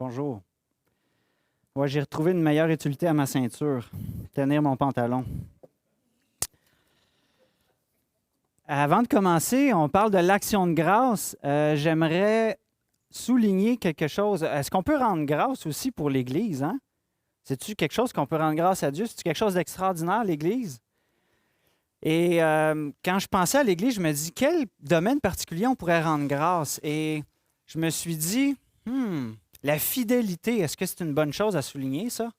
Bonjour. Ouais, j'ai retrouvé une meilleure utilité à ma ceinture. Tenir mon pantalon. Avant de commencer, on parle de l'action de grâce. J'aimerais souligner quelque chose. Est-ce qu'on peut rendre grâce aussi pour l'Église? Hein? C'est-tu quelque chose qu'on peut rendre grâce à Dieu? C'est-tu quelque chose d'extraordinaire, l'Église? Et quand je pensais à l'Église, je me dis, quel domaine particulier on pourrait rendre grâce? Et je me suis dit, la fidélité, est-ce que c'est une bonne chose à souligner, ça?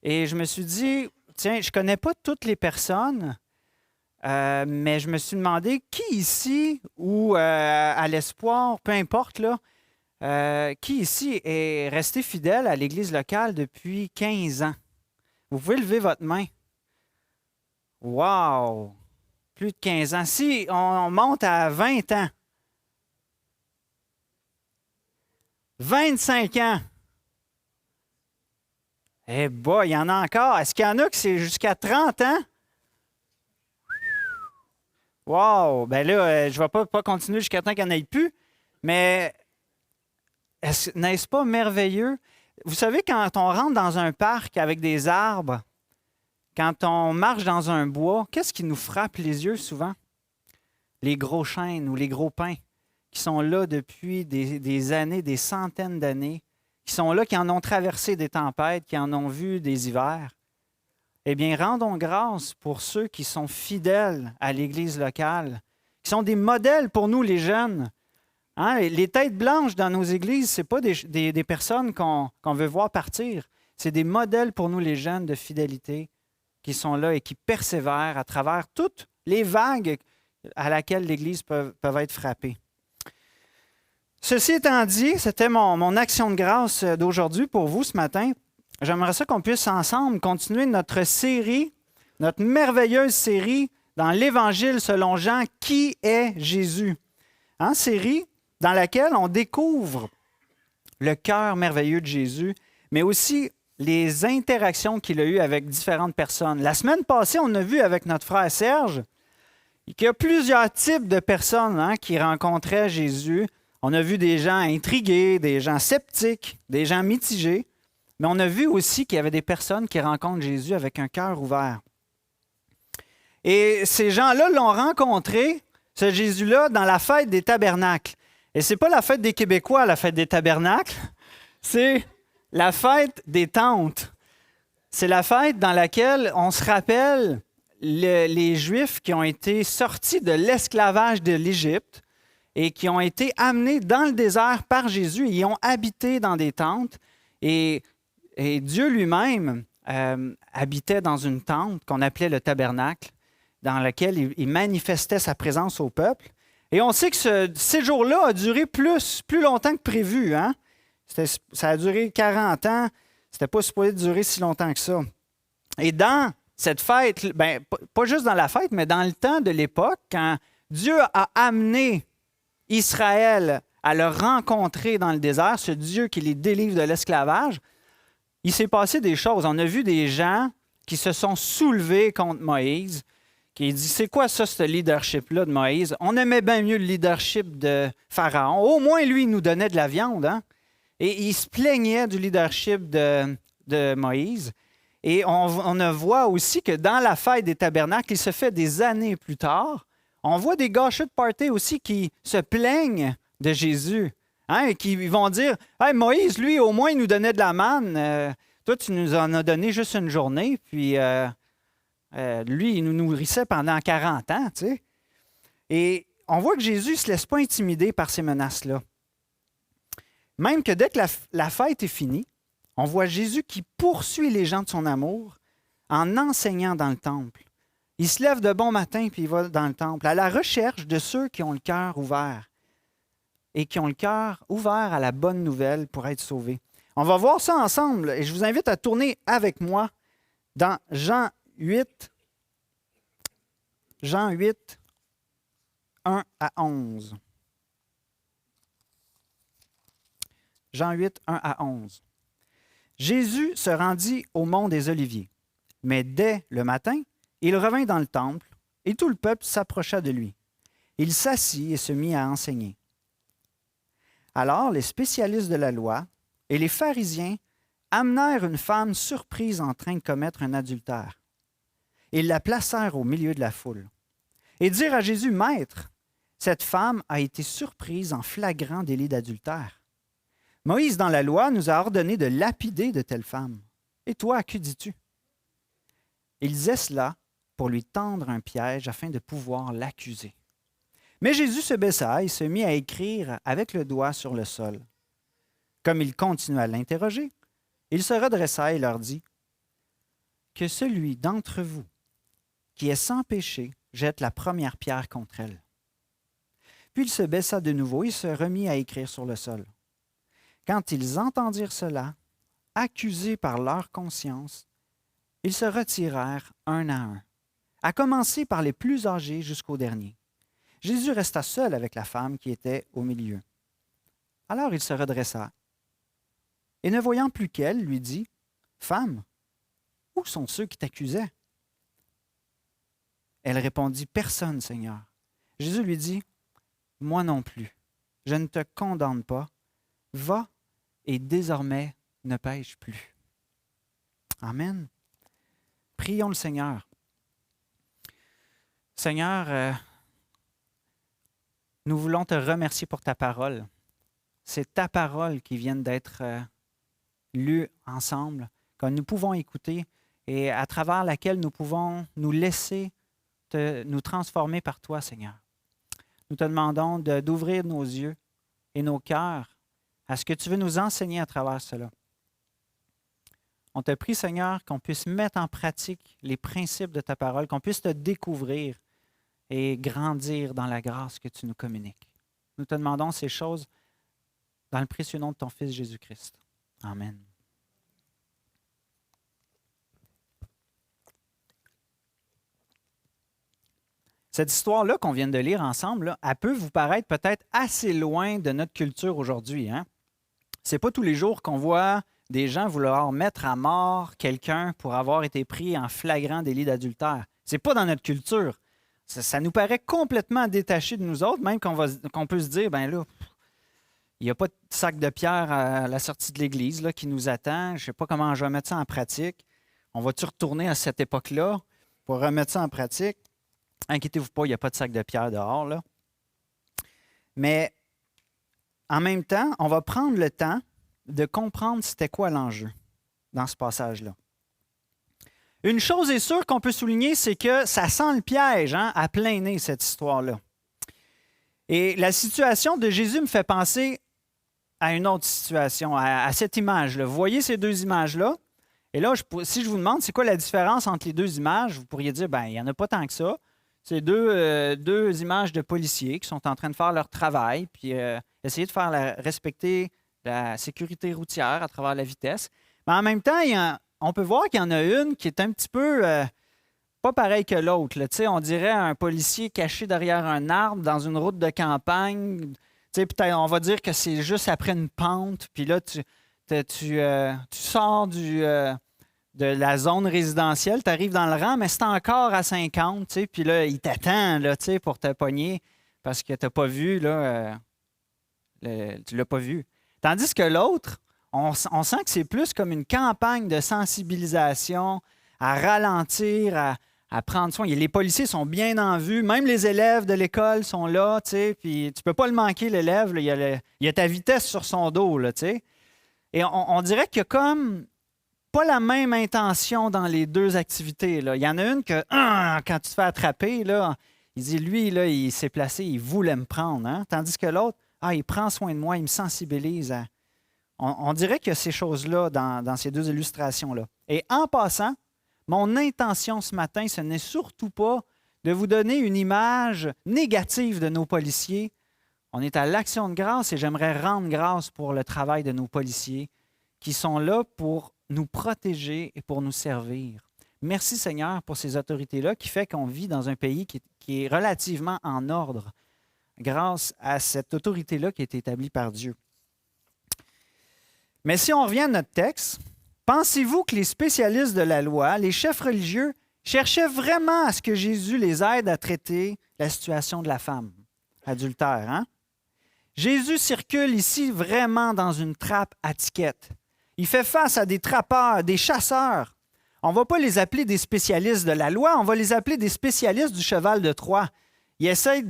Et je me suis dit, tiens, je ne connais pas toutes les personnes, mais je me suis demandé qui ici, ou à l'Espoir, peu importe, là, qui ici est resté fidèle à l'Église locale depuis 15 ans? Vous pouvez lever votre main. Wow! Plus de 15 ans. Si on monte à 20 ans, 25 ans, eh bien, il y en a encore. Est-ce qu'il y en a qui c'est jusqu'à 30 ans? Wow! Ben là, je ne vais pas continuer jusqu'à temps qu'il n'y en ait plus, mais n'est-ce pas merveilleux? Vous savez, quand on rentre dans un parc avec des arbres, quand on marche dans un bois, qu'est-ce qui nous frappe les yeux souvent? Les gros chênes ou les gros pins qui sont là depuis des années, des centaines d'années, qui sont là, qui en ont traversé des tempêtes, qui en ont vu des hivers. Eh bien, rendons grâce pour ceux qui sont fidèles à l'Église locale, qui sont des modèles pour nous, les jeunes. Hein? Les têtes blanches dans nos églises, ce n'est pas des personnes qu'on veut voir partir. C'est des modèles pour nous, les jeunes, de fidélité, qui sont là et qui persévèrent à travers toutes les vagues à laquelle l'Église peut être frappée. Ceci étant dit, c'était mon action de grâce d'aujourd'hui pour vous ce matin. J'aimerais ça qu'on puisse ensemble continuer notre série, notre merveilleuse série dans l'Évangile selon Jean, qui est Jésus? Hein, série dans laquelle on découvre le cœur merveilleux de Jésus, mais aussi les interactions qu'il a eues avec différentes personnes. La semaine passée, on a vu avec notre frère Serge qu'il y a plusieurs types de personnes qui rencontraient Jésus. On a vu des gens intrigués, des gens sceptiques, des gens mitigés, mais on a vu aussi qu'il y avait des personnes qui rencontrent Jésus avec un cœur ouvert. Et ces gens-là l'ont rencontré, ce Jésus-là, dans la fête des tabernacles. Et ce n'est pas la fête des Québécois, la fête des tabernacles, c'est la fête des tentes. C'est la fête dans laquelle on se rappelle les Juifs qui ont été sortis de l'esclavage de l'Égypte et qui ont été amenés dans le désert par Jésus. Ils ont habité dans des tentes et Dieu lui-même habitait dans une tente qu'on appelait le tabernacle, dans laquelle il manifestait sa présence au peuple. Et on sait que ce séjour-là a duré plus longtemps que prévu. Hein? Ça a duré 40 ans. C'était pas supposé durer si longtemps que ça. Et dans cette fête, pas juste dans la fête, mais dans le temps de l'époque, quand Dieu a amené Israël à le rencontrer dans le désert, ce Dieu qui les délivre de l'esclavage, il s'est passé des choses. On a vu des gens qui se sont soulevés contre Moïse, qui dit, c'est quoi ça, ce leadership-là de Moïse? On aimait bien mieux le leadership de Pharaon. Au moins, lui, il nous donnait de la viande. Hein? Et il se plaignait du leadership de Moïse. Et on voit aussi que dans la fête des tabernacles, il se fait des années plus tard, on voit des gâcheux de party aussi qui se plaignent de Jésus. Hein, et qui vont dire, hey, Moïse, lui, au moins, il nous donnait de la manne. Toi, tu nous en as donné juste une journée. Puis, lui, il nous nourrissait pendant 40 ans. Tu sais. Et on voit que Jésus ne se laisse pas intimider par ces menaces-là. Même que dès que la fête est finie, on voit Jésus qui poursuit les gens de son amour en enseignant dans le temple. Il se lève de bon matin puis il va dans le temple à la recherche de ceux qui ont le cœur ouvert et qui ont le cœur ouvert à la bonne nouvelle pour être sauvés. On va voir ça ensemble et je vous invite à tourner avec moi dans Jean 8, 1 à 11. Jean 8, 1 à 11. Jésus se rendit au mont des Oliviers, mais dès le matin, il revint dans le temple et tout le peuple s'approcha de lui. Il s'assit et se mit à enseigner. Alors les spécialistes de la loi et les pharisiens amenèrent une femme surprise en train de commettre un adultère. Ils la placèrent au milieu de la foule et dirent à Jésus, « Maître, cette femme a été surprise en flagrant délit d'adultère. Moïse, dans la loi, nous a ordonné de lapider de telles femmes. Et toi, que dis-tu? » Ils disaient cela pour lui tendre un piège afin de pouvoir l'accuser. Mais Jésus se baissa et se mit à écrire avec le doigt sur le sol. Comme il continua à l'interroger, il se redressa et leur dit, « Que celui d'entre vous qui est sans péché jette la première pierre contre elle. » Puis il se baissa de nouveau et se remit à écrire sur le sol. Quand ils entendirent cela, accusés par leur conscience, ils se retirèrent un à un, à commencer par les plus âgés jusqu'au dernier. Jésus resta seul avec la femme qui était au milieu. Alors il se redressa et, ne voyant plus qu'elle, lui dit, « Femme, où sont ceux qui t'accusaient? » Elle répondit, « Personne, Seigneur. » Jésus lui dit, « Moi non plus. Je ne te condamne pas. Va et désormais ne pêche plus. » Amen. Prions le Seigneur. Seigneur, nous voulons te remercier pour ta parole. C'est ta parole qui vient d'être lue ensemble, que nous pouvons écouter et à travers laquelle nous pouvons nous laisser nous transformer par toi, Seigneur. Nous te demandons d'ouvrir nos yeux et nos cœurs à ce que tu veux nous enseigner à travers cela. On te prie, Seigneur, qu'on puisse mettre en pratique les principes de ta parole, qu'on puisse te découvrir et grandir dans la grâce que tu nous communiques. Nous te demandons ces choses dans le précieux nom de ton Fils Jésus-Christ. Amen. Cette histoire-là qu'on vient de lire ensemble, là, elle peut vous paraître peut-être assez loin de notre culture aujourd'hui. Hein? Ce n'est pas tous les jours qu'on voit des gens vouloir mettre à mort quelqu'un pour avoir été pris en flagrant délit d'adultère. Ce n'est pas dans notre culture. Ça nous paraît complètement détaché de nous autres, même qu'on peut se dire, ben là, il n'y a pas de sac de pierre à la sortie de l'église là, qui nous attend. Je ne sais pas comment je vais mettre ça en pratique. On va-tu retourner à cette époque-là pour remettre ça en pratique? Inquiétez-vous pas, il n'y a pas de sac de pierre dehors. Là. Mais en même temps, on va prendre le temps de comprendre c'était quoi l'enjeu dans ce passage-là. Une chose est sûre qu'on peut souligner, c'est que ça sent le piège hein, à plein nez, cette histoire-là. Et la situation de Jésus me fait penser à une autre situation, à cette image-là. Vous voyez ces deux images-là? Et là, si je vous demande c'est quoi la différence entre les deux images, vous pourriez dire, bien, il n'y en a pas tant que ça. C'est deux images de policiers qui sont en train de faire leur travail, puis essayer de faire respecter la sécurité routière à travers la vitesse. Mais en même temps, on peut voir qu'il y en a une qui est un petit peu pas pareille que l'autre. Là. On dirait un policier caché derrière un arbre dans une route de campagne. Peut-être on va dire que c'est juste après une pente, puis là, tu sors de la zone résidentielle, tu arrives dans le rang, mais c'est encore à 50, puis là, il t'attend là, pour te pogner parce que tu n'as pas vu, là, tu ne l'as pas vu. Tandis que l'autre, on sent que c'est plus comme une campagne de sensibilisation, à ralentir, à prendre soin. Les policiers sont bien en vue, même les élèves de l'école sont là, puis tu ne peux pas le manquer, l'élève, là, il y a ta vitesse sur son dos, là, et on dirait qu'il y a comme pas la même intention dans les deux activités. Là. Il y en a une que, quand tu te fais attraper, là, il dit, lui, là, il s'est placé, il voulait me prendre. Hein? Tandis que l'autre, il prend soin de moi, il me sensibilise. On dirait qu'il y a ces choses-là dans ces deux illustrations-là. Et en passant, mon intention ce matin, ce n'est surtout pas de vous donner une image négative de nos policiers. On est à l'Action de grâce et j'aimerais rendre grâce pour le travail de nos policiers qui sont là pour nous protéger et pour nous servir. Merci Seigneur pour ces autorités-là qui fait qu'on vit dans un pays qui est relativement en ordre grâce à cette autorité-là qui est établie par Dieu. Mais si on revient à notre texte, pensez-vous que les spécialistes de la loi, les chefs religieux, cherchaient vraiment à ce que Jésus les aide à traiter la situation de la femme adultère? Hein? Jésus circule ici vraiment dans une trappe à tickets. Il fait face à des trappeurs, des chasseurs. On ne va pas les appeler des spécialistes de la loi, on va les appeler des spécialistes du cheval de Troie. Ils essayent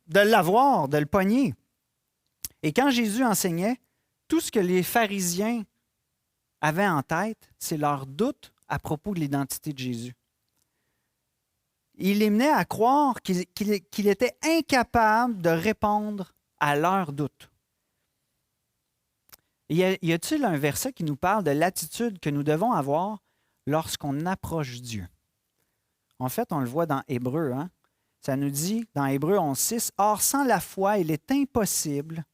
de l'avoir, de le pogner. Et quand Jésus enseignait, tout ce que les pharisiens avaient en tête, c'est leur doute à propos de l'identité de Jésus. Il les menait à croire qu'il était incapable de répondre à leurs doutes. Y a-t-il un verset qui nous parle de l'attitude que nous devons avoir lorsqu'on approche Dieu? En fait, on le voit dans Hébreux. Hein? Ça nous dit, dans Hébreux 11.6, « Or, sans la foi, il est impossible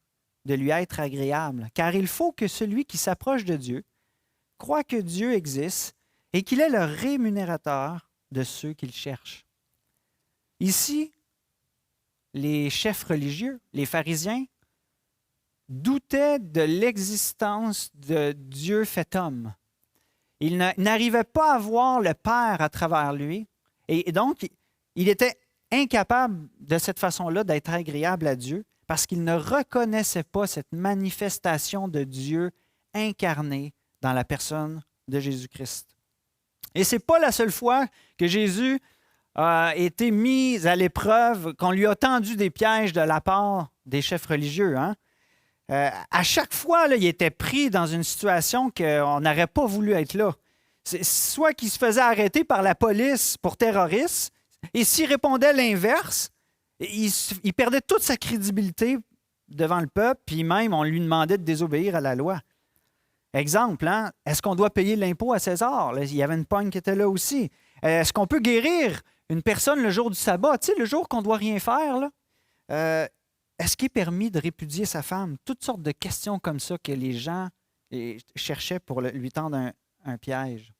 de lui être agréable, car il faut que celui qui s'approche de Dieu croit que Dieu existe et qu'il est le rémunérateur de ceux qu'il cherche. » Ici, les chefs religieux, les pharisiens, doutaient de l'existence de Dieu fait homme. Ils n'arrivaient pas à voir le Père à travers lui. Et donc, il était incapable de cette façon-là d'être agréable à Dieu parce qu'il ne reconnaissait pas cette manifestation de Dieu incarné dans la personne de Jésus-Christ. Et ce n'est pas la seule fois que Jésus a été mis à l'épreuve, qu'on lui a tendu des pièges de la part des chefs religieux. Hein? À chaque fois, là, il était pris dans une situation qu'on n'aurait pas voulu être là. Soit qu'il se faisait arrêter par la police pour terrorisme, et s'il répondait l'inverse, il perdait toute sa crédibilité devant le peuple, puis même on lui demandait de désobéir à la loi. Exemple, hein? Est-ce qu'on doit payer l'impôt à César? Là, il y avait une pogne qui était là aussi. Est-ce qu'on peut guérir une personne le jour du sabbat? Tu sais, le jour qu'on ne doit rien faire, là? Est-ce qu'il est permis de répudier sa femme? Toutes sortes de questions comme ça que les gens cherchaient pour lui tendre un piège.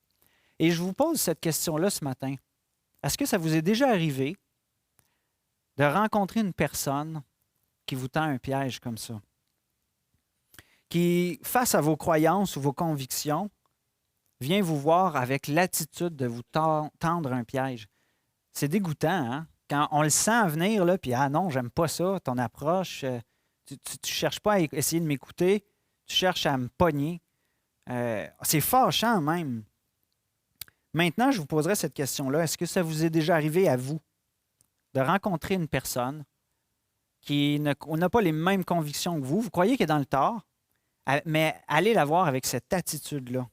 Et je vous pose cette question-là ce matin. Est-ce que ça vous est déjà arrivé de rencontrer une personne qui vous tend un piège comme ça? Qui, face à vos croyances ou vos convictions, vient vous voir avec l'attitude de vous tendre un piège. C'est dégoûtant, hein? Quand on le sent venir, là, puis « Ah non, j'aime pas ça, ton approche, tu ne cherches pas à essayer de m'écouter, tu cherches à me pogner. » C'est fâchant même. Maintenant, je vous poserai cette question-là. Est-ce que ça vous est déjà arrivé à vous de rencontrer une personne qui n'a pas les mêmes convictions que vous? Vous croyez qu'elle est dans le tort, mais allez la voir avec cette attitude-là.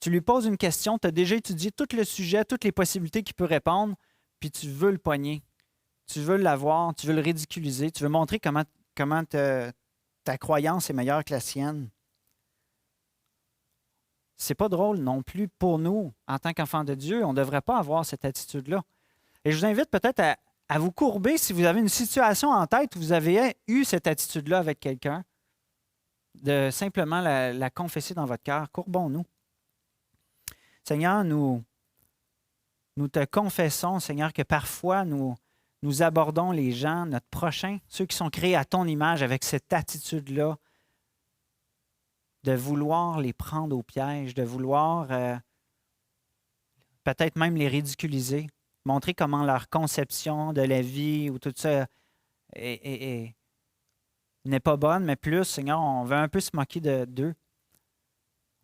Tu lui poses une question, tu as déjà étudié tout le sujet, toutes les possibilités qu'il peut répondre, puis tu veux le pogner. Tu veux l'avoir, tu veux le ridiculiser, tu veux montrer comment ta croyance est meilleure que la sienne. C'est pas drôle non plus pour nous, en tant qu'enfants de Dieu. On ne devrait pas avoir cette attitude-là. Et je vous invite peut-être à vous courber si vous avez une situation en tête où vous avez eu cette attitude-là avec quelqu'un, de simplement la confesser dans votre cœur. Courbons-nous. Seigneur, nous te confessons, Seigneur, que parfois nous abordons les gens, notre prochain, ceux qui sont créés à ton image, avec cette attitude-là de vouloir les prendre au piège, de vouloir peut-être même les ridiculiser, montrer comment leur conception de la vie ou tout ça n'est pas bonne, mais plus, Seigneur, on veut un peu se moquer d'eux.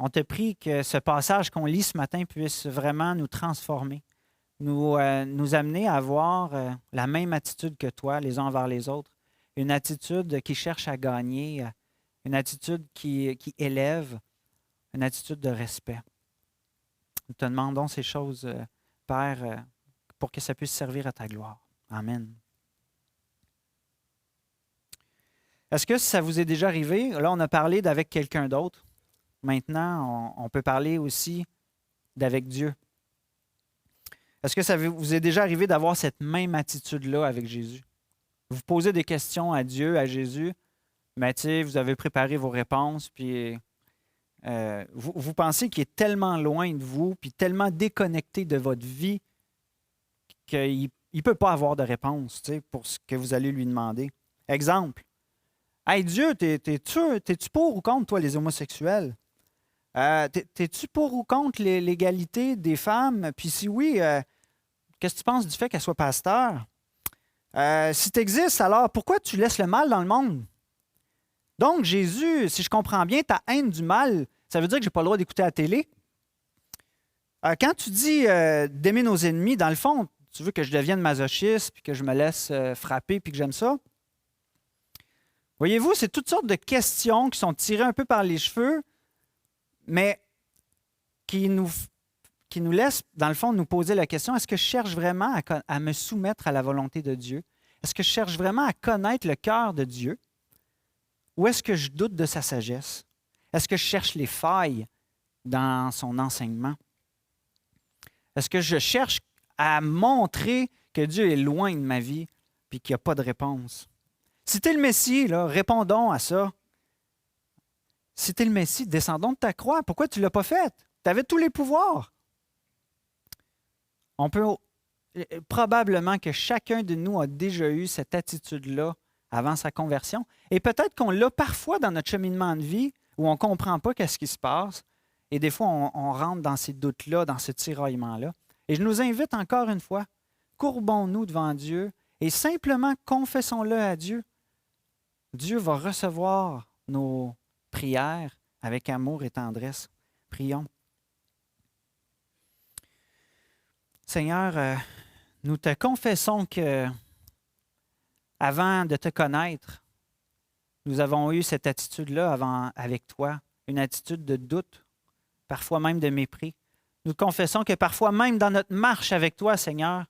On te prie que ce passage qu'on lit ce matin puisse vraiment nous transformer, nous amener à avoir la même attitude que toi, les uns envers les autres, une attitude qui cherche à gagner, une attitude qui élève, une attitude de respect. Nous te demandons ces choses, Père, pour que ça puisse servir à ta gloire. Amen. Est-ce que ça vous est déjà arrivé? Là, on a parlé d'avec quelqu'un d'autre. Maintenant, on peut parler aussi d'avec Dieu. Est-ce que ça vous est déjà arrivé d'avoir cette même attitude-là avec Jésus? Vous posez des questions à Dieu, à Jésus, mais tu sais, vous avez préparé vos réponses, puis vous pensez qu'il est tellement loin de vous, puis tellement déconnecté de votre vie, qu'il ne peut pas avoir de réponse, tu sais, pour ce que vous allez lui demander. Exemple. Hey Dieu, t'es-tu pour ou contre, toi, les homosexuels? T'es-tu pour ou contre l'égalité des femmes? Puis si oui, qu'est-ce que tu penses du fait qu'elle soit pasteur? Si tu existes, alors pourquoi tu laisses le mal dans le monde? Donc, Jésus, si je comprends bien, ta haine du mal, ça veut dire que je n'ai pas le droit d'écouter la télé? Quand tu dis d'aimer nos ennemis, dans le fond, tu veux que je devienne masochiste, puis que je me laisse frapper, puis que j'aime ça? Voyez-vous, c'est toutes sortes de questions qui sont tirées un peu par les cheveux, mais qui nous laissent, dans le fond, nous poser la question, est-ce que je cherche vraiment à me soumettre à la volonté de Dieu? Est-ce que je cherche vraiment à connaître le cœur de Dieu? Ou est-ce que je doute de sa sagesse? Est-ce que je cherche les failles dans son enseignement? Est-ce que je cherche à montrer que Dieu est loin de ma vie et qu'il n'y a pas de réponse? Si tu es le Messie, là, répondons à ça. Si tu es le Messie, descendons de ta croix. Pourquoi tu ne l'as pas fait? Tu avais tous les pouvoirs. On peut probablement que chacun de nous a déjà eu cette attitude-là avant sa conversion. Et peut-être qu'on l'a parfois dans notre cheminement de vie où on ne comprend pas qu'est-ce qui se passe. Et des fois, on rentre dans ces doutes-là, dans ce tiraillement-là. Et je nous invite encore une fois, courbons-nous devant Dieu et simplement confessons-le à Dieu. Dieu va recevoir nos prières avec amour et tendresse. Prions. Seigneur, nous te confessons que avant de te connaître, nous avons eu cette attitude-là avec toi, une attitude de doute, parfois même de mépris. Nous te confessons que parfois même dans notre marche avec toi, Seigneur,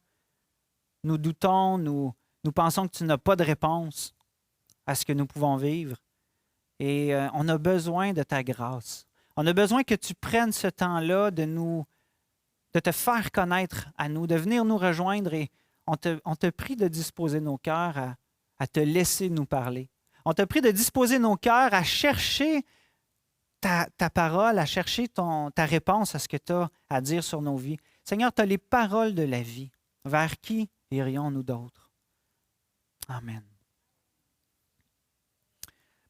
nous doutons, nous pensons que tu n'as pas de réponse à ce que nous pouvons vivre. Et on a besoin de ta grâce. On a besoin que tu prennes ce temps-là de te faire connaître à nous, de venir nous rejoindre et on te prie de disposer nos cœurs à te laisser nous parler. On te prie de disposer nos cœurs à chercher ta parole, à chercher ta réponse à ce que tu as à dire sur nos vies. Seigneur, tu as les paroles de la vie. Vers qui irions-nous d'autres? Amen.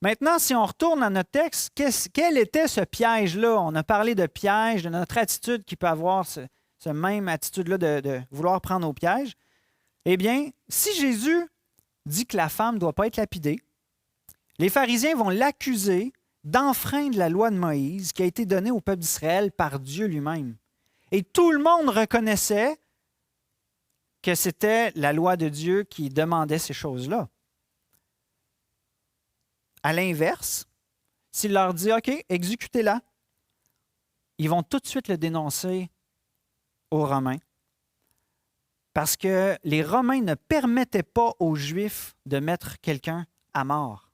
Maintenant, si on retourne à notre texte, quel était ce piège-là? On a parlé de piège, de notre attitude qui peut avoir ce même attitude-là de vouloir prendre au piège. Eh bien, si Jésus dit que la femme ne doit pas être lapidée, les pharisiens vont l'accuser d'enfreindre la loi de Moïse qui a été donnée au peuple d'Israël par Dieu lui-même. Et tout le monde reconnaissait que c'était la loi de Dieu qui demandait ces choses-là. À l'inverse, s'il leur dit « OK, exécutez-la », ils vont tout de suite le dénoncer aux Romains parce que les Romains ne permettaient pas aux Juifs de mettre quelqu'un à mort.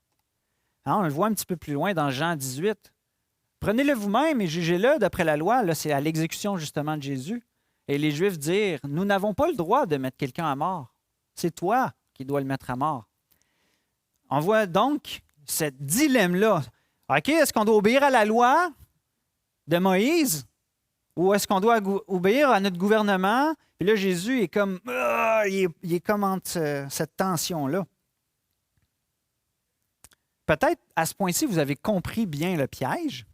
Alors, on le voit un petit peu plus loin dans Jean 18. « Prenez-le vous-même et jugez-le d'après la loi. » Là, c'est à l'exécution justement de Jésus. Et les Juifs dirent « Nous n'avons pas le droit de mettre quelqu'un à mort. C'est toi qui dois le mettre à mort. » On voit donc ce dilemme-là. OK, est-ce qu'on doit obéir à la loi de Moïse ou est-ce qu'on doit obéir à notre gouvernement? Puis là, Jésus est comme, il est comme entre cette tension-là. Peut-être, à ce point-ci, vous avez compris bien le piège,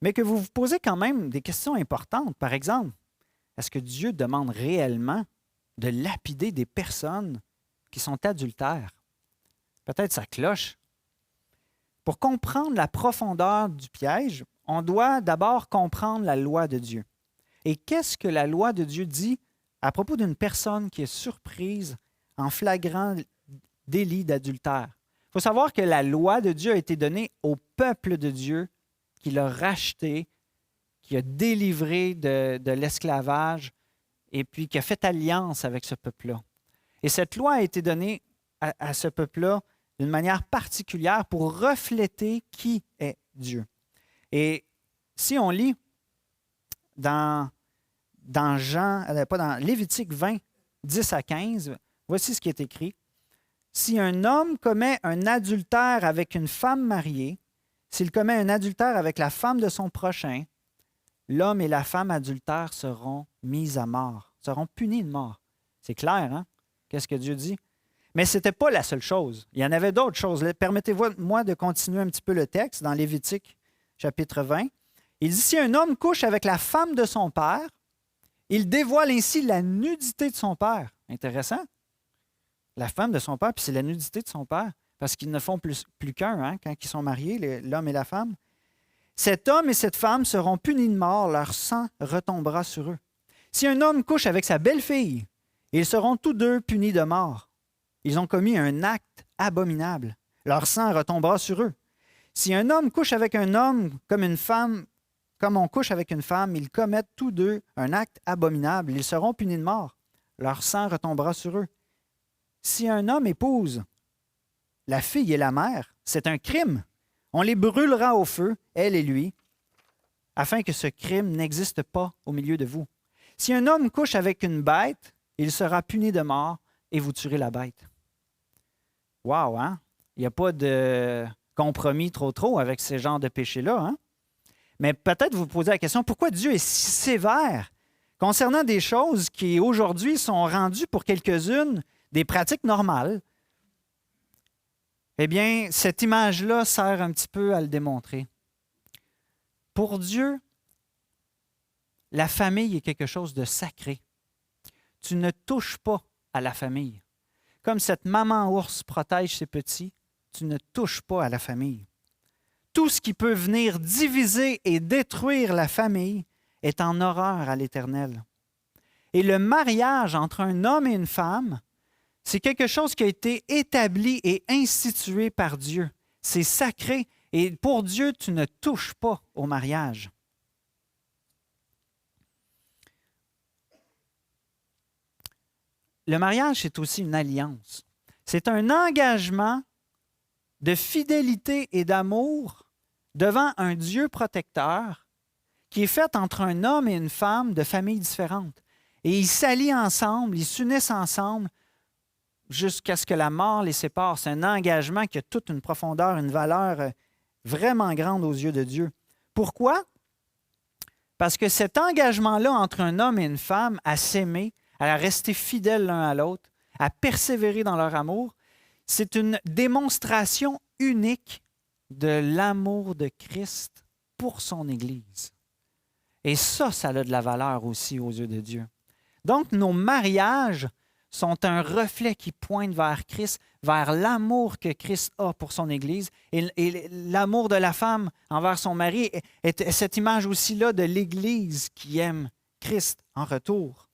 mais que vous vous posez quand même des questions importantes. Par exemple, est-ce que Dieu demande réellement de lapider des personnes qui sont adultères? Peut-être ça cloche. Pour comprendre la profondeur du piège, on doit d'abord comprendre la loi de Dieu. Et qu'est-ce que la loi de Dieu dit à propos d'une personne qui est surprise en flagrant délit d'adultère? Il faut savoir que la loi de Dieu a été donnée au peuple de Dieu qui l'a racheté, qui a délivré de l'esclavage et puis qui a fait alliance avec ce peuple-là. Et cette loi a été donnée à ce peuple-là d'une manière particulière pour refléter qui est Dieu. Et si on lit dans Lévitique 20, 10 à 15, voici ce qui est écrit. « Si un homme commet un adultère avec une femme mariée, s'il commet un adultère avec la femme de son prochain, l'homme et la femme adultères seront mis à mort, seront punis de mort. » C'est clair, hein? Qu'est-ce que Dieu dit? Mais ce n'était pas la seule chose. Il y en avait d'autres choses. Permettez-moi de continuer un petit peu le texte dans Lévitique, chapitre 20. Il dit, si un homme couche avec la femme de son père, il dévoile ainsi la nudité de son père. Intéressant. la femme de son père, puis c'est la nudité de son père, parce qu'ils ne font plus qu'un hein, quand ils sont mariés, l'homme et la femme. Cet homme et cette femme seront punis de mort, leur sang retombera sur eux. Si un homme couche avec sa belle-fille, ils seront tous deux punis de mort. Ils ont commis un acte abominable. Leur sang retombera sur eux. Si un homme couche avec un homme comme une femme, comme on couche avec une femme, ils commettent tous deux un acte abominable. Ils seront punis de mort. Leur sang retombera sur eux. Si un homme épouse la fille et la mère, c'est un crime. On les brûlera au feu, elle et lui, afin que ce crime n'existe pas au milieu de vous. Si un homme couche avec une bête, il sera puni de mort et vous tuerez la bête. Wow, hein? Il n'y a pas de compromis trop avec ces genres de péchés-là, hein? Mais peut-être vous posez la question, pourquoi Dieu est si sévère concernant des choses qui aujourd'hui sont rendues pour quelques-unes des pratiques normales? Eh bien, cette image-là sert un petit peu à le démontrer. Pour Dieu, la famille est quelque chose de sacré. Tu ne touches pas à la famille. Comme cette maman ours protège ses petits, tu ne touches pas à la famille. Tout ce qui peut venir diviser et détruire la famille est en horreur à l'Éternel. Et le mariage entre un homme et une femme, c'est quelque chose qui a été établi et institué par Dieu. C'est sacré et pour Dieu, tu ne touches pas au mariage. Le mariage, c'est aussi une alliance. C'est un engagement de fidélité et d'amour devant un Dieu protecteur qui est fait entre un homme et une femme de familles différentes. Et ils s'allient ensemble, ils s'unissent ensemble jusqu'à ce que la mort les sépare. C'est un engagement qui a toute une profondeur, une valeur vraiment grande aux yeux de Dieu. Pourquoi? Parce que cet engagement-là entre un homme et une femme à s'aimer, à rester fidèles l'un à l'autre, à persévérer dans leur amour, c'est une démonstration unique de l'amour de Christ pour son Église. Et ça a de la valeur aussi aux yeux de Dieu. Donc, nos mariages sont un reflet qui pointe vers Christ, vers l'amour que Christ a pour son Église. Et l'amour de la femme envers son mari est cette image aussi-là de l'Église qui aime Christ en retour.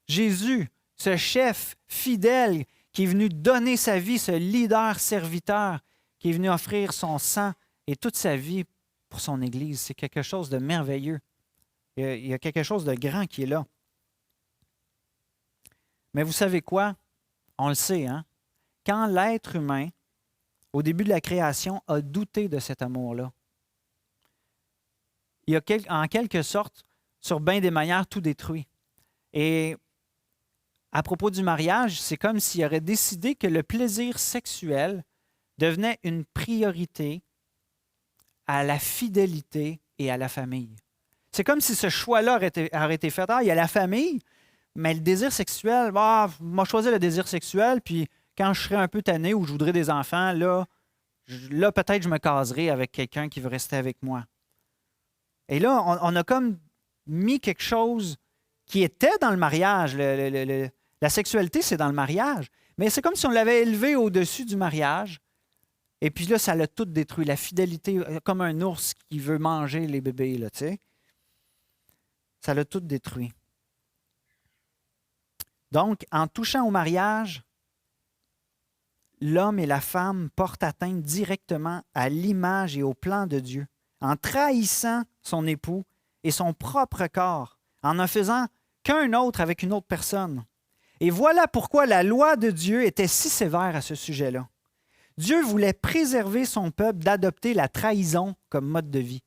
Jésus, ce chef fidèle qui est venu donner sa vie, ce leader-serviteur qui est venu offrir son sang et toute sa vie pour son Église, c'est quelque chose de merveilleux. Il y a quelque chose de grand qui est là. Mais vous savez quoi? On le sait, hein? Quand l'être humain, au début de la création, a douté de cet amour-là, il a en quelque sorte, sur bien des manières, tout détruit. Et à propos du mariage, c'est comme s'il aurait décidé que le plaisir sexuel devenait une priorité à la fidélité et à la famille. C'est comme si ce choix-là aurait été fait. Ah, il y a la famille, mais le désir sexuel, moi, je choisis le désir sexuel, puis quand je serai un peu tanné ou je voudrais des enfants, là peut-être je me caserai avec quelqu'un qui veut rester avec moi. Et là, on a comme mis quelque chose qui était dans le mariage. La sexualité, c'est dans le mariage. Mais c'est comme si on l'avait élevé au-dessus du mariage. Et puis là, ça l'a tout détruit. La fidélité, comme un ours qui veut manger les bébés, là, tu sais. Ça l'a tout détruit. Donc, en touchant au mariage, l'homme et la femme portent atteinte directement à l'image et au plan de Dieu, en trahissant son époux et son propre corps, en ne faisant qu'un autre avec une autre personne. Et voilà pourquoi la loi de Dieu était si sévère à ce sujet-là. Dieu voulait préserver son peuple d'adopter la trahison comme mode de vie.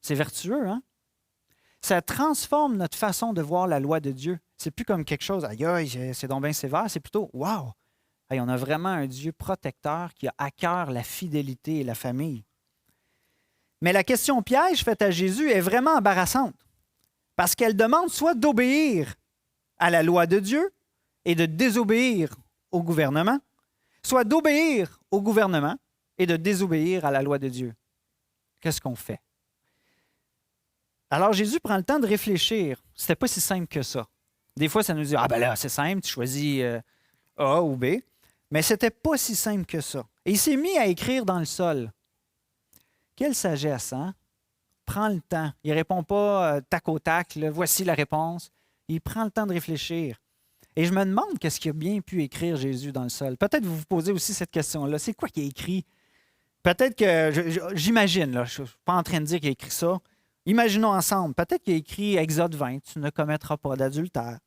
C'est vertueux, hein? Ça transforme notre façon de voir la loi de Dieu. C'est plus comme quelque chose, aïe, aïe, c'est donc bien sévère, c'est plutôt, wow! Hey, on a vraiment un Dieu protecteur qui a à cœur la fidélité et la famille. Mais la question piège faite à Jésus est vraiment embarrassante parce qu'elle demande soit d'obéir à la loi de Dieu et de désobéir au gouvernement, soit d'obéir au gouvernement et de désobéir à la loi de Dieu. Qu'est-ce qu'on fait? Alors Jésus prend le temps de réfléchir. C'était pas si simple que ça. Des fois, ça nous dit, ah ben là, c'est simple, tu choisis A ou B. Mais c'était pas si simple que ça. Et il s'est mis à écrire dans le sol. Quelle sagesse, hein? Prends le temps. Il ne répond pas tac au tac, là, voici la réponse. Il prend le temps de réfléchir. Et je me demande qu'est-ce qu'il a bien pu écrire Jésus dans le sol. Peut-être vous vous posez aussi cette question-là. C'est quoi qu'il a écrit? Peut-être que, j'imagine, là, je ne suis pas en train de dire qu'il a écrit ça. Imaginons ensemble. Peut-être qu'il a écrit Exode 20, tu ne commettras pas d'adultère.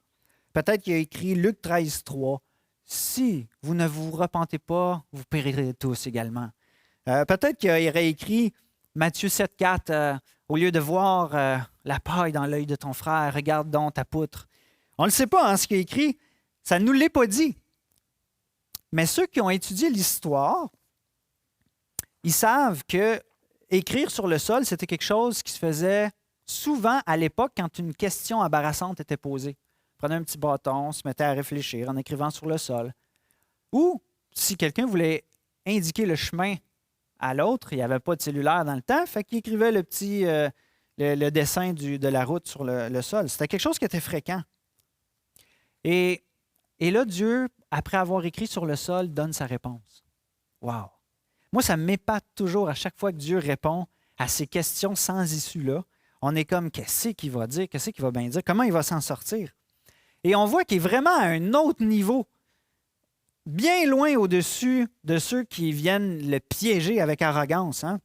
Peut-être qu'il a écrit Luc 13, 3. Si vous ne vous repentez pas, vous périrez tous également. Peut-être qu'il aurait écrit Matthieu 7, 4, au lieu de voir la paille dans l'œil de ton frère, regarde donc ta poutre. On ne le sait pas, hein, ce qu'il a écrit. Ça ne nous l'est pas dit. Mais ceux qui ont étudié l'histoire, ils savent que écrire sur le sol, c'était quelque chose qui se faisait souvent à l'époque quand une question embarrassante était posée. On prenait un petit bâton, se mettait à réfléchir en écrivant sur le sol. Ou si quelqu'un voulait indiquer le chemin à l'autre, il n'y avait pas de cellulaire dans le temps, fait qu'il écrivait le petit le dessin de la route sur le sol. C'était quelque chose qui était fréquent. Et là, Dieu, après avoir écrit sur le sol, donne sa réponse. Wow! Moi, ça m'épate toujours à chaque fois que Dieu répond à ces questions sans issue-là. On est comme, qu'est-ce qu'il va dire? Qu'est-ce qu'il va bien dire? Comment il va s'en sortir? Et on voit qu'il est vraiment à un autre niveau, bien loin au-dessus de ceux qui viennent le piéger avec arrogance. Hein?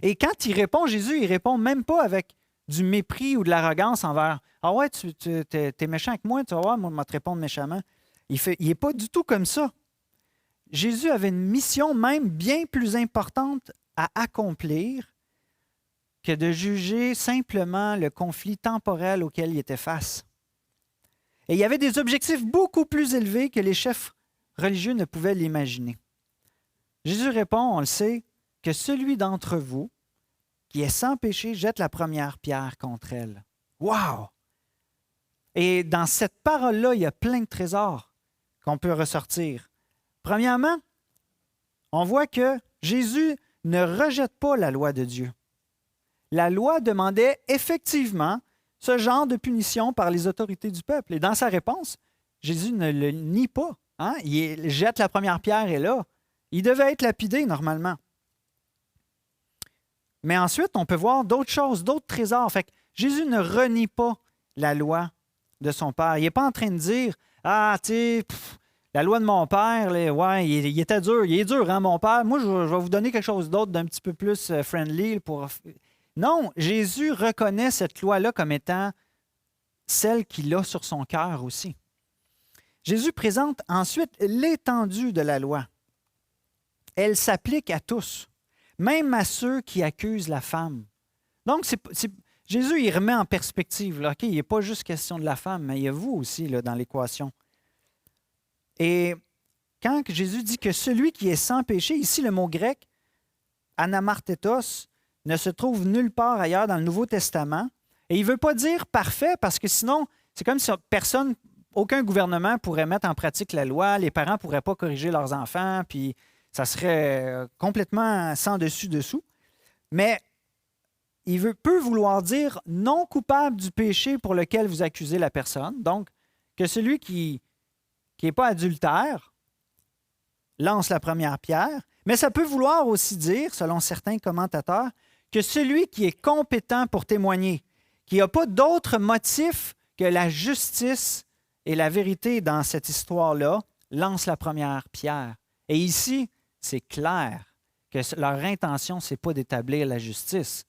Et quand il répond, Jésus, il répond même pas avec du mépris ou de l'arrogance envers « Ah ouais, tu es méchant avec moi, tu vas voir, moi, je vais te répondre méchamment. » Il n'est pas du tout comme ça. Jésus avait une mission même bien plus importante à accomplir que de juger simplement le conflit temporel auquel il était face. Et il y avait des objectifs beaucoup plus élevés que les chefs religieux ne pouvaient l'imaginer. Jésus répond, on le sait, que celui d'entre vous qui est sans péché jette la première pierre contre elle. Wow! Et dans cette parole-là, il y a plein de trésors qu'on peut ressortir. Premièrement, on voit que Jésus ne rejette pas la loi de Dieu. La loi demandait effectivement ce genre de punition par les autorités du peuple. Et dans sa réponse, Jésus ne le nie pas. Hein? Il jette la première pierre et là, il devait être lapidé normalement. Mais ensuite, on peut voir d'autres choses, d'autres trésors. Fait que Jésus ne renie pas la loi de son Père. Il n'est pas en train de dire « Ah, tu sais, la loi de mon père, là, ouais, il était dur. Il est dur, hein, mon père? Moi, je vais vous donner quelque chose d'autre d'un petit peu plus friendly. » Non, Jésus reconnaît cette loi-là comme étant celle qu'il a sur son cœur aussi. Jésus présente ensuite l'étendue de la loi. Elle s'applique à tous, même à ceux qui accusent la femme. Donc, Jésus, il remet en perspective. Là, okay, il n'est pas juste question de la femme, mais il y a vous aussi là, dans l'équation. Et quand Jésus dit que celui qui est sans péché, ici le mot grec, anamartétos, ne se trouve nulle part ailleurs dans le Nouveau Testament. Et il ne veut pas dire parfait, parce que sinon, c'est comme si aucun gouvernement pourrait mettre en pratique la loi, les parents ne pourraient pas corriger leurs enfants, puis ça serait complètement sans dessus-dessous. Mais il peut vouloir dire non coupable du péché pour lequel vous accusez la personne. Donc, que celui qui n'est pas adultère lance la première pierre. Mais ça peut vouloir aussi dire, selon certains commentateurs, que celui qui est compétent pour témoigner, qui n'a pas d'autre motif que la justice et la vérité dans cette histoire-là, lance la première pierre. Et ici, c'est clair que leur intention, ce n'est pas d'établir la justice.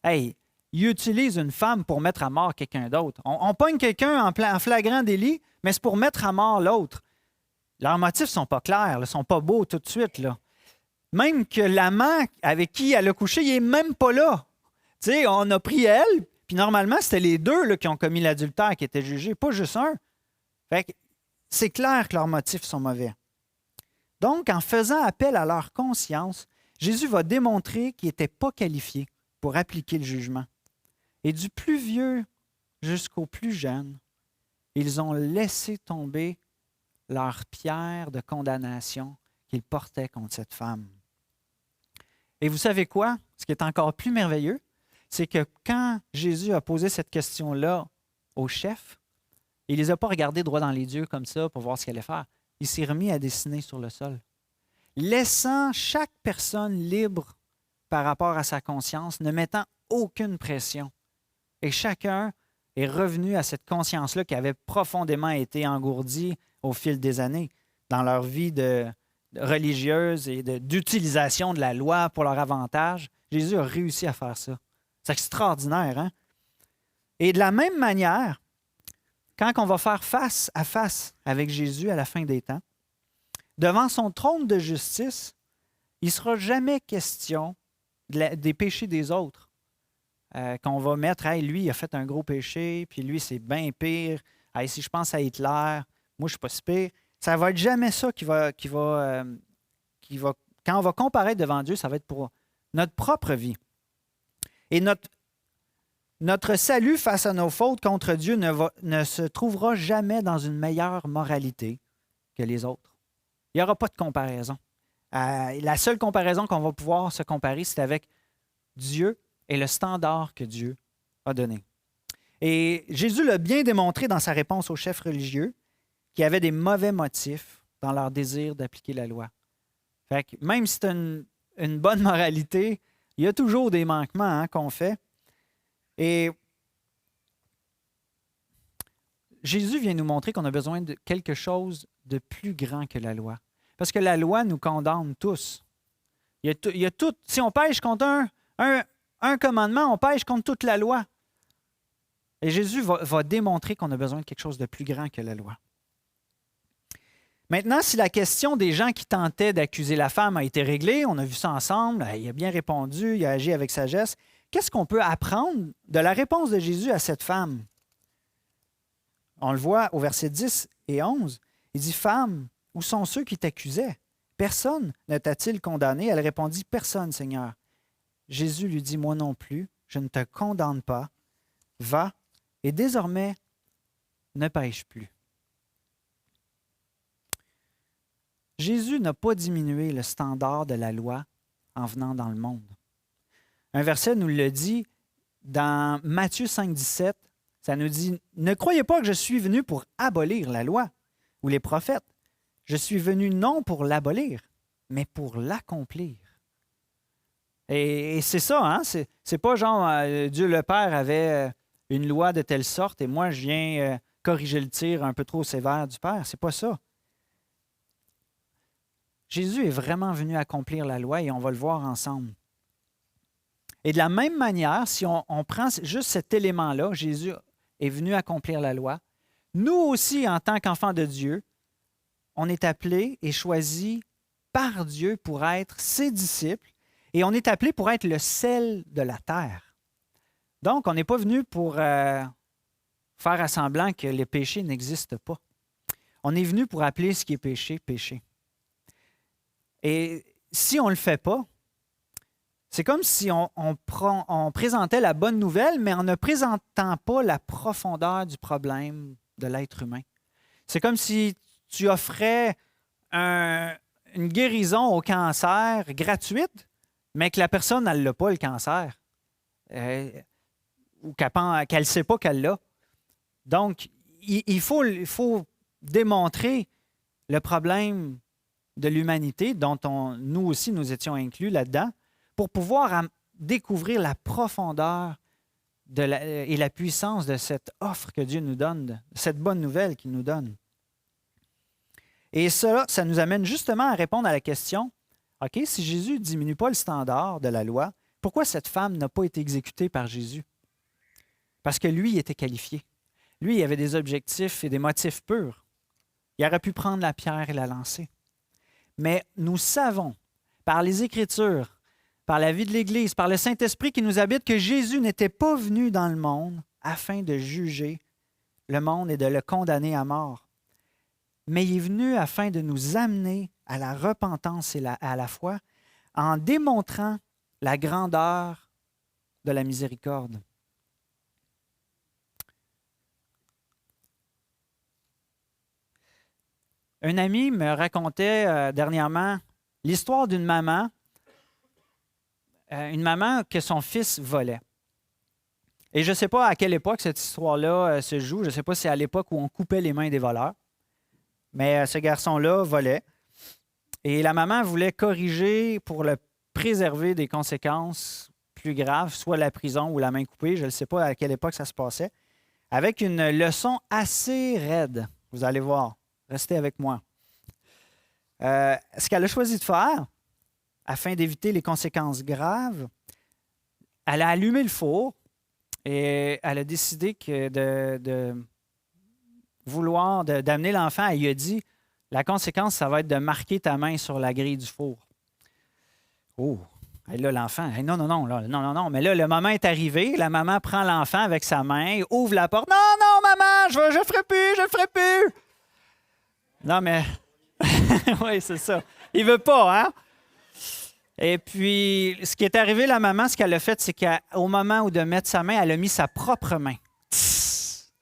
Hey, ils utilisent une femme pour mettre à mort quelqu'un d'autre. On pogne quelqu'un en flagrant délit, mais c'est pour mettre à mort l'autre. Leurs motifs ne sont pas clairs, ne sont pas beaux tout de suite. Là. Même que l'amant avec qui elle a couché, il n'est même pas là. Tu sais, on a pris elle, puis normalement, c'était les deux là, qui ont commis l'adultère qui étaient jugés, pas juste un. Fait que c'est clair que leurs motifs sont mauvais. Donc, en faisant appel à leur conscience, Jésus va démontrer qu'ils n'étaient pas qualifiés pour appliquer le jugement. Et du plus vieux jusqu'au plus jeune, ils ont laissé tomber leur pierre de condamnation qu'ils portaient contre cette femme. Et vous savez quoi? Ce qui est encore plus merveilleux, c'est que quand Jésus a posé cette question-là au chef, Il ne les a pas regardés droit dans les yeux comme ça pour voir ce qu'il allait faire. Il s'est remis à dessiner sur le sol, laissant chaque personne libre par rapport à sa conscience, ne mettant aucune pression. Et chacun est revenu à cette conscience-là qui avait profondément été engourdie au fil des années dans leur vie religieuse et d'utilisation de la loi pour leur avantage. Jésus a réussi à faire ça. C'est extraordinaire, hein? Et de la même manière, quand on va faire face à face avec Jésus à la fin des temps, devant son trône de justice, il ne sera jamais question des péchés des autres. Qu'on va mettre, hey, lui, il a fait un gros péché, puis lui, c'est bien pire. Hey, si je pense à Hitler, moi, je ne suis pas si pire. Ça ne va être jamais ça quand on va comparaître devant Dieu, ça va être pour notre propre vie. Et notre salut face à nos fautes contre Dieu ne se trouvera jamais dans une meilleure moralité que les autres. Il n'y aura pas de comparaison. La seule comparaison qu'on va pouvoir se comparer, c'est avec Dieu et le standard que Dieu a donné. Et Jésus l'a bien démontré dans sa réponse aux chefs religieux qui avaient des mauvais motifs dans leur désir d'appliquer la loi. Fait que même si tu as une bonne moralité, il y a toujours des manquements qu'on fait. Et Jésus vient nous montrer qu'on a besoin de quelque chose de plus grand que la loi. Parce que la loi nous condamne tous. Il y a tout. Si on pêche contre un commandement, on pêche contre toute la loi. Et Jésus va démontrer qu'on a besoin de quelque chose de plus grand que la loi. Maintenant, si la question des gens qui tentaient d'accuser la femme a été réglée, on a vu ça ensemble, il a bien répondu, il a agi avec sagesse, qu'est-ce qu'on peut apprendre de la réponse de Jésus à cette femme? On le voit au verset 10 et 11. Il dit, « Femme, où sont ceux qui t'accusaient? Personne ne t'a-t-il condamné? » Elle répondit, « Personne, Seigneur. » Jésus lui dit, « Moi non plus, je ne te condamne pas. Va, et désormais, ne pêche plus. » Jésus n'a pas diminué le standard de la loi en venant dans le monde. Un verset nous le dit dans Matthieu 5, 17. Ça nous dit, « Ne croyez pas que je suis venu pour abolir la loi ou les prophètes. Je suis venu non pour l'abolir, mais pour l'accomplir. » Et c'est ça, hein? C'est pas genre Dieu le Père avait une loi de telle sorte et moi je viens corriger le tir un peu trop sévère du Père. C'est pas ça. Jésus est vraiment venu accomplir la loi et on va le voir ensemble. Et de la même manière, si on prend juste cet élément-là, Jésus est venu accomplir la loi, nous aussi, en tant qu'enfants de Dieu, on est appelés et choisis par Dieu pour être ses disciples et on est appelés pour être le sel de la terre. Donc, on n'est pas venu pour faire à semblant que les péchés n'existent pas. On est venu pour appeler ce qui est péché, péché. Et si on ne le fait pas, c'est comme si on présentait la bonne nouvelle, mais en ne présentant pas la profondeur du problème de l'être humain. C'est comme si tu offrais une guérison au cancer gratuite, mais que la personne, elle n'a pas le cancer. Ou qu'elle ne sait pas qu'elle l'a. Donc, il faut démontrer le problème de l'humanité, dont nous aussi, nous étions inclus là-dedans, pour pouvoir découvrir la profondeur et la puissance de cette offre que Dieu nous donne, cette bonne nouvelle qu'il nous donne. Et ça nous amène justement à répondre à la question, OK, si Jésus ne diminue pas le standard de la loi, pourquoi cette femme n'a pas été exécutée par Jésus? Parce que lui, il était qualifié. Lui, il avait des objectifs et des motifs purs. Il aurait pu prendre la pierre et la lancer. Mais nous savons, par les Écritures, par la vie de l'Église, par le Saint-Esprit qui nous habite, que Jésus n'était pas venu dans le monde afin de juger le monde et de le condamner à mort. Mais il est venu afin de nous amener à la repentance et à la foi en démontrant la grandeur de la miséricorde. Un ami me racontait dernièrement l'histoire d'une maman, une maman que son fils volait. Et je ne sais pas à quelle époque cette histoire-là se joue. Je ne sais pas si c'est à l'époque où on coupait les mains des voleurs. Mais ce garçon-là volait. Et la maman voulait corriger pour le préserver des conséquences plus graves, soit la prison ou la main coupée. Je ne sais pas à quelle époque ça se passait. Avec une leçon assez raide. Vous allez voir. Restez avec moi. Ce qu'elle a choisi de faire, afin d'éviter les conséquences graves, elle a allumé le four et elle a décidé d'amener l'enfant. Elle lui a dit, la conséquence, ça va être de marquer ta main sur la grille du four. Oh! Et là, l'enfant, non. Mais là, le moment est arrivé. La maman prend l'enfant avec sa main, ouvre la porte. Non, maman, je ne le ferai plus. Non, mais... oui, c'est ça. Il veut pas, hein? Et puis, ce qui est arrivé, la maman, ce qu'elle a fait, c'est qu'au moment où de mettre sa main, elle a mis sa propre main. Tss!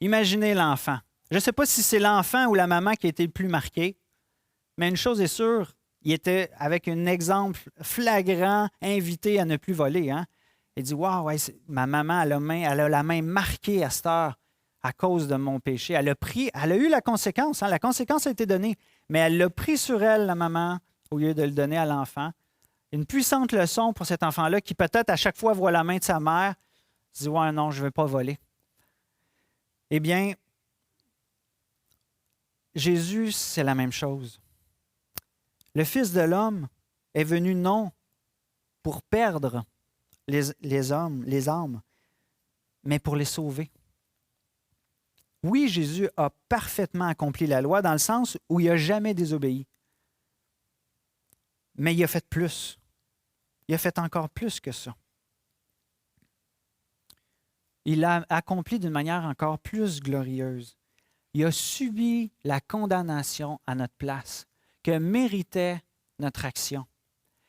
Imaginez l'enfant. Je ne sais pas si c'est l'enfant ou la maman qui a été le plus marqué, mais une chose est sûre, il était avec un exemple flagrant, invité à ne plus voler. Hein? Il dit, « Wow, ouais, ma maman elle a la main marquée à cette heure à cause de mon péché. » Elle a eu la conséquence. Hein? La conséquence a été donnée, mais elle l'a pris sur elle, la maman, au lieu de le donner à l'enfant. Une puissante leçon pour cet enfant-là qui peut-être à chaque fois voit la main de sa mère, se dit, « Ouais, non, je ne vais pas voler. » Eh bien, Jésus, c'est la même chose. Le Fils de l'homme est venu non pour perdre les âmes, mais pour les sauver. Oui, Jésus a parfaitement accompli la loi dans le sens où il n'a jamais désobéi. Mais il a fait plus. Il a fait encore plus que ça. Il l'a accompli d'une manière encore plus glorieuse. Il a subi la condamnation à notre place que méritait notre action.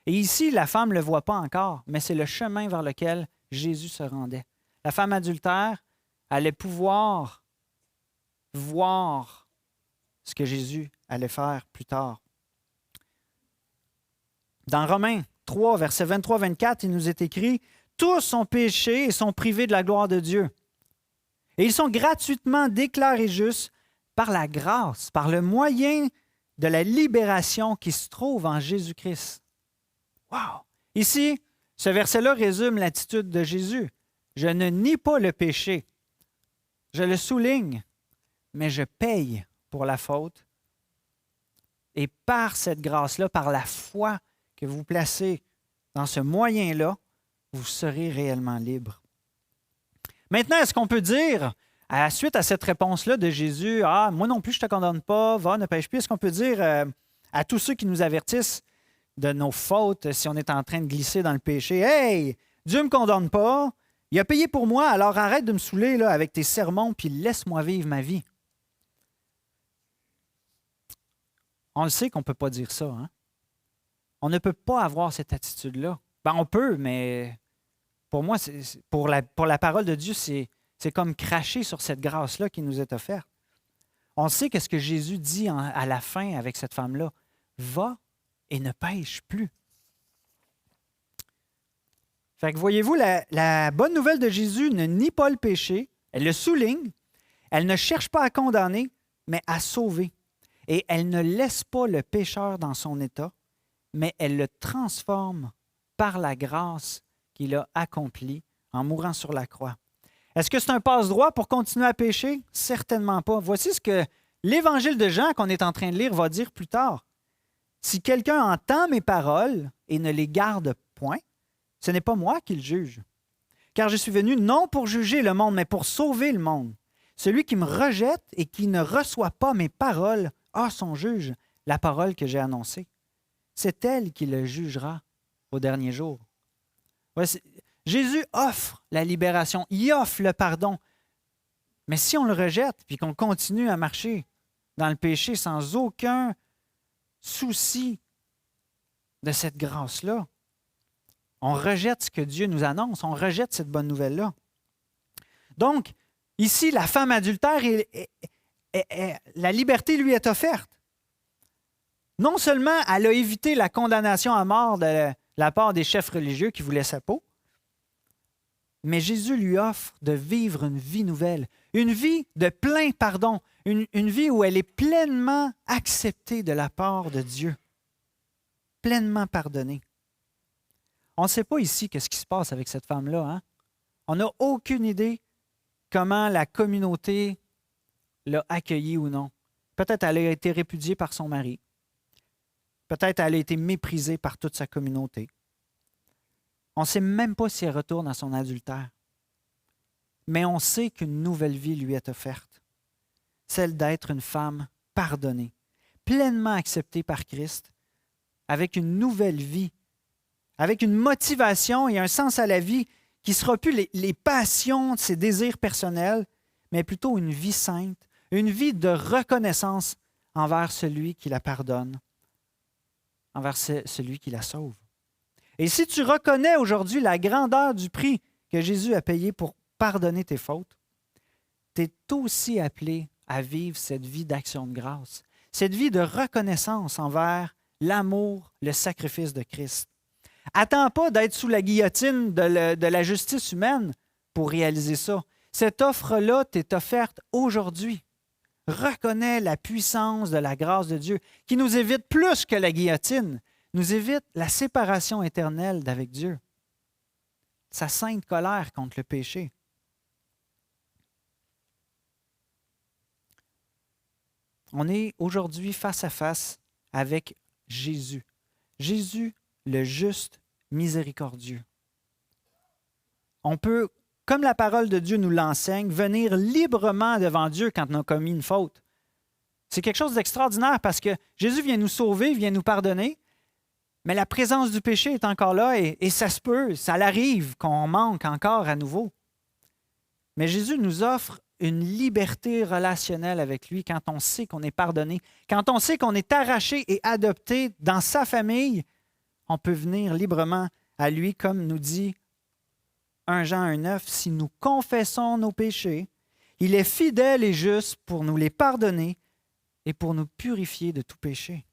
Et ici, la femme ne le voit pas encore, mais c'est le chemin vers lequel Jésus se rendait. La femme adultère allait pouvoir voir ce que Jésus allait faire plus tard. Dans Romains 3, versets 23-24, il nous est écrit « Tous ont péché et sont privés de la gloire de Dieu. Et ils sont gratuitement déclarés justes par la grâce, par le moyen de la libération qui se trouve en Jésus-Christ. » Wow! Ici, ce verset-là résume l'attitude de Jésus. Je ne nie pas le péché. Je le souligne, mais je paye pour la faute. Et par cette grâce-là, par la foi que vous placez dans ce moyen-là, vous serez réellement libre. Maintenant, est-ce qu'on peut dire, suite à cette réponse-là de Jésus, « Ah, moi non plus, je ne te condamne pas, va, ne pêche plus », est-ce qu'on peut dire à tous ceux qui nous avertissent de nos fautes si on est en train de glisser dans le péché, « Hey, Dieu ne me condamne pas, il a payé pour moi, alors arrête de me saouler là, avec tes sermons, puis laisse-moi vivre ma vie. » On le sait qu'on ne peut pas dire ça. Hein? On ne peut pas avoir cette attitude-là. Ben, on peut, mais pour moi, pour la parole de Dieu, c'est comme cracher sur cette grâce-là qui nous est offerte. On sait qu'est-ce que Jésus dit à la fin avec cette femme-là. « Va et ne pêche plus. » Fait que voyez-vous, la bonne nouvelle de Jésus ne nie pas le péché, elle le souligne, elle ne cherche pas à condamner, mais à sauver. Et elle ne laisse pas le pécheur dans son état, mais elle le transforme par la grâce qu'il a accomplie en mourant sur la croix. Est-ce que c'est un passe-droit pour continuer à pécher? Certainement pas. Voici ce que l'Évangile de Jean qu'on est en train de lire va dire plus tard. « Si quelqu'un entend mes paroles et ne les garde point, ce n'est pas moi qui le juge. Car je suis venu non pour juger le monde, mais pour sauver le monde. Celui qui me rejette et qui ne reçoit pas mes paroles a son juge, la parole que j'ai annoncée. C'est elle qui le jugera au dernier jour. » Jésus offre la libération, il offre le pardon. Mais si on le rejette et qu'on continue à marcher dans le péché sans aucun souci de cette grâce-là, on rejette ce que Dieu nous annonce, on rejette cette bonne nouvelle-là. Donc, ici, la femme adultère, la liberté lui est offerte. Non seulement elle a évité la condamnation à mort de la part des chefs religieux qui voulaient sa peau, Mais Jésus lui offre de vivre une vie nouvelle, une vie de plein pardon, une vie où elle est pleinement acceptée de la part de Dieu, pleinement pardonnée. On ne sait pas ici qu'est-ce qui se passe avec cette femme-là. Hein? On n'a aucune idée comment la communauté l'a accueillie ou non. Peut-être elle a été répudiée par son mari. Peut-être elle a été méprisée par toute sa communauté. On ne sait même pas si elle retourne à son adultère. Mais on sait qu'une nouvelle vie lui est offerte, celle d'être une femme pardonnée, pleinement acceptée par Christ, avec une nouvelle vie, avec une motivation et un sens à la vie qui ne sera plus les passions de ses désirs personnels, mais plutôt une vie sainte, une vie de reconnaissance envers celui qui la pardonne, envers celui qui la sauve. Et si tu reconnais aujourd'hui la grandeur du prix que Jésus a payé pour pardonner tes fautes, tu es aussi appelé à vivre cette vie d'action de grâce, cette vie de reconnaissance envers l'amour, le sacrifice de Christ. Attends pas d'être sous la guillotine de la justice humaine pour réaliser ça. Cette offre-là t'est offerte aujourd'hui. Reconnais la puissance de la grâce de Dieu qui nous évite plus que la guillotine, nous évite la séparation éternelle d'avec Dieu, sa sainte colère contre le péché. On est aujourd'hui face à face avec Jésus. Jésus, le juste miséricordieux. On peut, comme la parole de Dieu nous l'enseigne, venir librement devant Dieu quand on a commis une faute. C'est quelque chose d'extraordinaire parce que Jésus vient nous sauver, vient nous pardonner, mais la présence du péché est encore là et ça se peut, ça l'arrive qu'on manque encore à nouveau. Mais Jésus nous offre une liberté relationnelle avec lui quand on sait qu'on est pardonné, quand on sait qu'on est arraché et adopté dans sa famille, on peut venir librement à lui, comme nous dit 1 Jean 1,9, « Si nous confessons nos péchés, il est fidèle et juste pour nous les pardonner et pour nous purifier de tout péché. »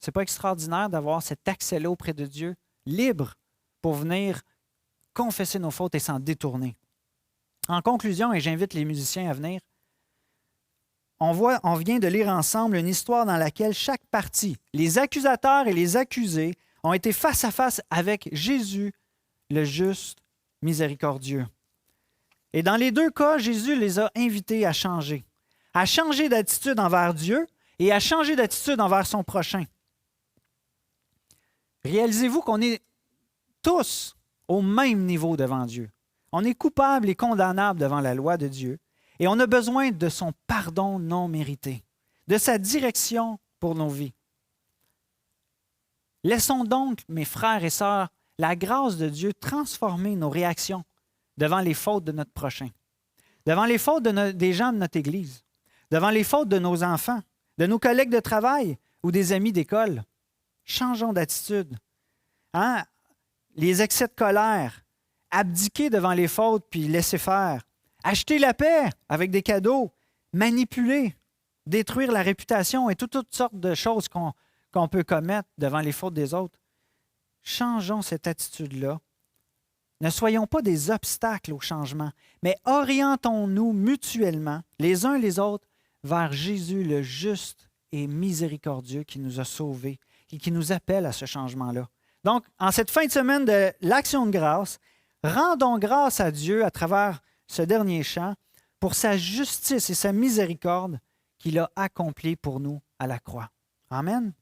Ce n'est pas extraordinaire d'avoir cet accès-là auprès de Dieu, libre, pour venir confesser nos fautes et s'en détourner. En conclusion, et j'invite les musiciens à venir, on vient de lire ensemble une histoire dans laquelle chaque partie, les accusateurs et les accusés, ont été face à face avec Jésus, le juste miséricordieux. Et dans les deux cas, Jésus les a invités à changer d'attitude envers Dieu et à changer d'attitude envers son prochain. Réalisez-vous qu'on est tous au même niveau devant Dieu. On est coupable et condamnable devant la loi de Dieu et on a besoin de son pardon non mérité, de sa direction pour nos vies. Laissons donc, mes frères et sœurs, la grâce de Dieu transformer nos réactions devant les fautes de notre prochain, devant les fautes des gens de notre Église, devant les fautes de nos enfants, de nos collègues de travail ou des amis d'école. Changeons d'attitude. Hein? Les excès de colère, abdiquer devant les fautes puis laisser faire, acheter la paix avec des cadeaux, manipuler, détruire la réputation et toutes sortes de choses qu'on peut commettre devant les fautes des autres. Changeons cette attitude-là. Ne soyons pas des obstacles au changement, mais orientons-nous mutuellement, les uns les autres, vers Jésus le juste et miséricordieux qui nous a sauvés et qui nous appelle à ce changement-là. Donc, en cette fin de semaine de l'Action de grâce, rendons grâce à Dieu à travers ce dernier chant pour sa justice et sa miséricorde qu'il a accomplie pour nous à la croix. Amen.